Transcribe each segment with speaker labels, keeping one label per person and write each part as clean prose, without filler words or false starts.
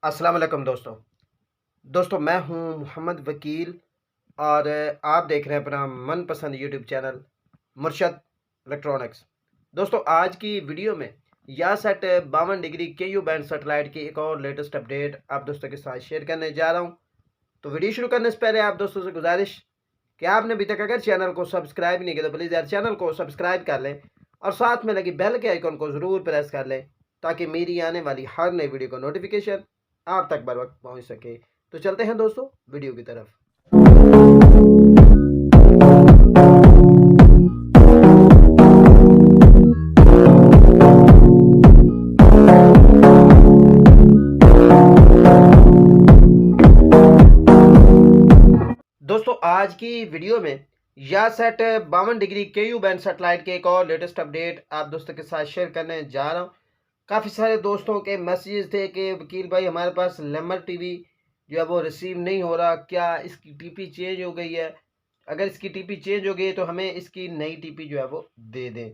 Speaker 1: अस्सलाम वालेकुम दोस्तों मैं हूं मोहम्मद वकील और आप देख रहे हैं अपना मनपसंद यूट्यूब चैनल मुर्शद इलेक्ट्रॉनिक्स। दोस्तों आज की वीडियो में यासेट 52 डिग्री KU बैंड सेटेलाइट की एक और लेटेस्ट अपडेट आप दोस्तों के साथ शेयर करने जा रहा हूं। तो वीडियो शुरू करने से पहले आप दोस्तों से गुजारिश कि आपने अभी तक अगर चैनल को सब्सक्राइब नहीं किया तो प्लीज़ यार चैनल को सब्सक्राइब कर लें और साथ में लगी बेल के आइकन को ज़रूर प्रेस कर लें ताकि मेरी आने वाली हर नई वीडियो का नोटिफिकेशन आप तक बर वक्त पहुँच सके। तो चलते हैं दोस्तों वीडियो की तरफ। दोस्तों आज की वीडियो में यासेट 52 डिग्री KU बैंड सेटेलाइट के एक और लेटेस्ट अपडेट आप दोस्तों के साथ शेयर करने जा रहा हूँ। काफ़ी सारे दोस्तों के मैसेजेस थे कि वकील भाई हमारे पास लेमर टीवी जो है वो रिसीव नहीं हो रहा, क्या इसकी टीपी चेंज हो गई है? अगर इसकी टीपी चेंज हो गई है तो हमें इसकी नई टीपी जो है वो दे दें।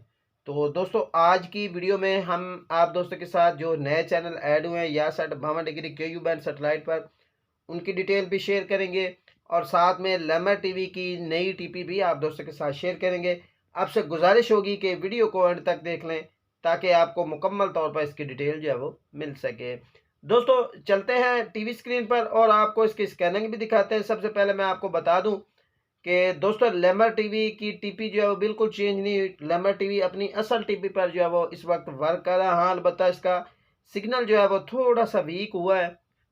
Speaker 1: तो दोस्तों आज की वीडियो में हम आप दोस्तों के साथ जो नए चैनल ऐड हुए हैं यासेट 52 डिग्री KU बैंड सेटेलाइट पर उनकी डिटेल भी शेयर करेंगे और साथ में लेमर टीवी की नई टीपी भी आप दोस्तों के साथ शेयर करेंगे। आपसे गुजारिश होगी कि वीडियो को एंड तक देख लें ताकि आपको मुकम्मल तौर पर इसकी डिटेल जो है वो मिल सके। दोस्तों चलते हैं टीवी स्क्रीन पर और आपको इसकी स्कैनिंग भी दिखाते हैं। सबसे पहले मैं आपको बता दूं कि दोस्तों लेमर टीवी की टीपी जो है वो बिल्कुल चेंज नहीं हुई। लेमर टीवी अपनी असल टीपी पर जो है वो इस वक्त वर्क कर रहा है। हाँ अलबत्ता इसका सिग्नल जो है वो थोड़ा सा वीक हुआ है,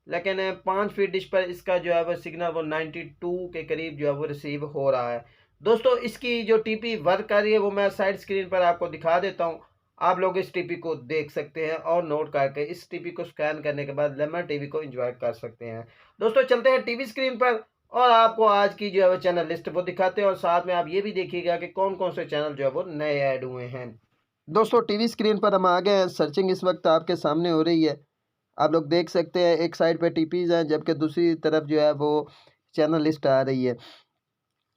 Speaker 1: लेकिन 5 फीट डिश पर इसका जो है वो सिग्नल वो 92 के करीब जो है वो रिसीव हो रहा है। दोस्तों इसकी जो टीपी वर्क कर रही है वो मैं साइड स्क्रीन पर आपको दिखा देता हूँ। आप लोग इस टीपी को देख सकते हैं और नोट करके इस टीपी को स्कैन करने के बाद लेमर टीवी को एंजॉय कर सकते हैं। दोस्तों चलते हैं टीवी स्क्रीन पर और आपको आज की जो है वो चैनल लिस्ट वो दिखाते हैं और साथ में आप ये भी देखिएगा कि कौन कौन से चैनल जो है वो नए ऐड हुए हैं। दोस्तों टीवी स्क्रीन पर हम आ गए हैं। सर्चिंग इस वक्त आपके सामने हो रही है, आप लोग देख सकते हैं। एक साइड पे टीपीज़ हैं जबकि दूसरी तरफ जो है वो चैनल लिस्ट आ रही है।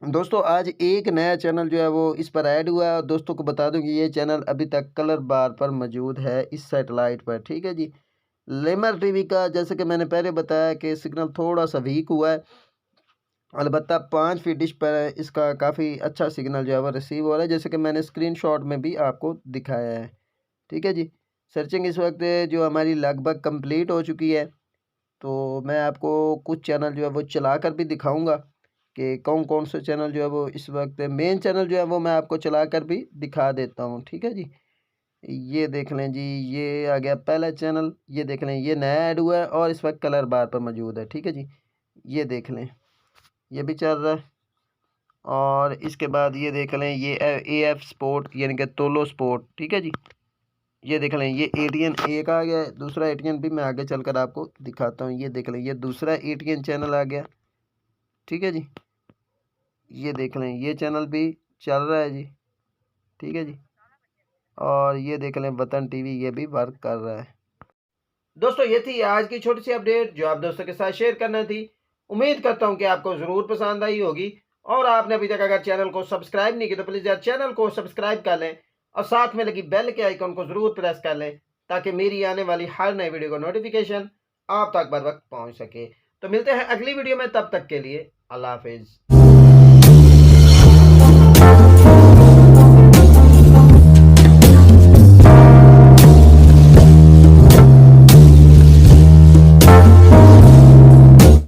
Speaker 1: दोस्तों आज एक नया चैनल जो है वो इस पर ऐड हुआ है और दोस्तों को बता दूं कि ये चैनल अभी तक कलर बार पर मौजूद है इस सैटेलाइट पर, ठीक है जी। लेमर टीवी का जैसे कि मैंने पहले बताया कि सिग्नल थोड़ा सा वीक हुआ है, अलबत्ता 5 फीट डिश पर इसका काफ़ी अच्छा सिग्नल जो है वो रिसीव हो रहा है, जैसे कि मैंने स्क्रीनशॉट में भी आपको दिखाया है, ठीक है जी। सर्चिंग इस वक्त जो हमारी लगभग कंप्लीट हो चुकी है, तो मैं आपको कुछ चैनल जो है वो चला कर भी दिखाऊंगा कि कौन कौन से चैनल जो है वो इस वक्त मेन चैनल जो है वो मैं आपको चला कर भी दिखा देता हूँ, ठीक है जी। ये देख लें जी, ये आ गया पहला चैनल, ये देख लें ये नया ऐड हुआ है और इस वक्त कलर बार पर मौजूद है, ठीक है जी। ये देख लें ये भी चल रहा है और इसके बाद ये देख लें ये AF स्पोर्ट यानी कि तोलो स्पोर्ट, ठीक है जी। ये देख लें ये ATN एक आ गया, दूसरा ATN भी मैं आगे चलकर आपको दिखाता हूँ। ये देख लें ये दूसरा ATN चैनल आ गया, ठीक है जी। ये देख लें ये चैनल भी चल रहा है जी, ठीक है जी। और ये देख लें वतन टीवी ये भी वर्क कर रहा है। दोस्तों ये थी आज की छोटी सी अपडेट जो आप दोस्तों के साथ शेयर करना थी। उम्मीद करता हूँ कि आपको ज़रूर पसंद आई होगी और आपने अभी तक अगर चैनल को सब्सक्राइब नहीं किया तो प्लीज़ यार चैनल को सब्सक्राइब कर लें और साथ में लगी बेल के आइकन को ज़रूर प्रेस कर लें ताकि मेरी आने वाली हर नई वीडियो का नोटिफिकेशन आप तक बर वक्त पहुँच सके। तो मिलते हैं अगली वीडियो में, तब तक के लिए अल्लाह हाफिज़।